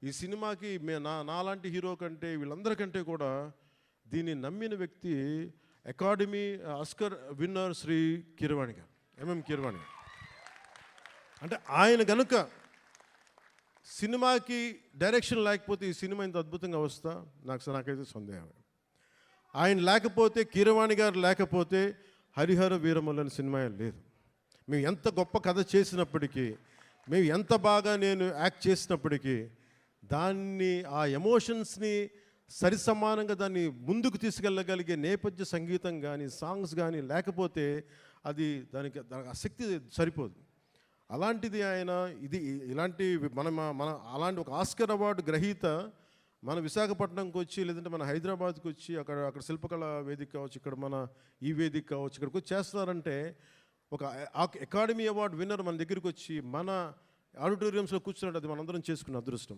ఈ సినిమాకి నాలాంటి హీరో కంటే వీళ్ళందరికంటే కూడా దీన్ని నమ్మిన వ్యక్తి Academy Oscar winner Shri Keeravani గారు, ఎంఎం కీరవాణి గారు. అంటే ఆయన కనుక సినిమాకి డైరెక్షన్ లేకపోతే ఈ సినిమా ఇంత అద్భుతంగా వస్తా నాకైతే సందేహం. ఆయన లేకపోతే, కీరవాణి గారు లేకపోతే హరిహర వీరమల్లు అనే సినిమా లేదు. మేము ఎంత గొప్ప కథ చేసినప్పటికీ, మేము ఎంత బాగా నేను యాక్ట్ చేసినప్పటికీ, దాన్ని ఆ ఎమోషన్స్ని సరిసమానంగా దాన్ని ముందుకు తీసుకెళ్ళగలిగే నేపథ్య సంగీతం కానీ సాంగ్స్ కానీ లేకపోతే అది దానికి ఆ శక్తి సరిపోదు. అలాంటిది ఆయన ఇలాంటి మన అలాంటి ఒక ఆస్కర్ అవార్డు గ్రహీత మన విశాఖపట్నంకి వచ్చి, లేదంటే మన హైదరాబాద్కి వచ్చి అక్కడ శిల్పకళ వేదిక కావచ్చు, ఇక్కడ మన ఈ వేదిక కావచ్చు, ఇక్కడికి వచ్చి చేస్తున్నారంటే ఒక అకాడమీ అవార్డు విన్నర్ మన దగ్గరికి వచ్చి మన ఆడిటోరియంస్లో కూర్చున్నట్టు అది మనందరం చేసుకున్న అదృష్టం.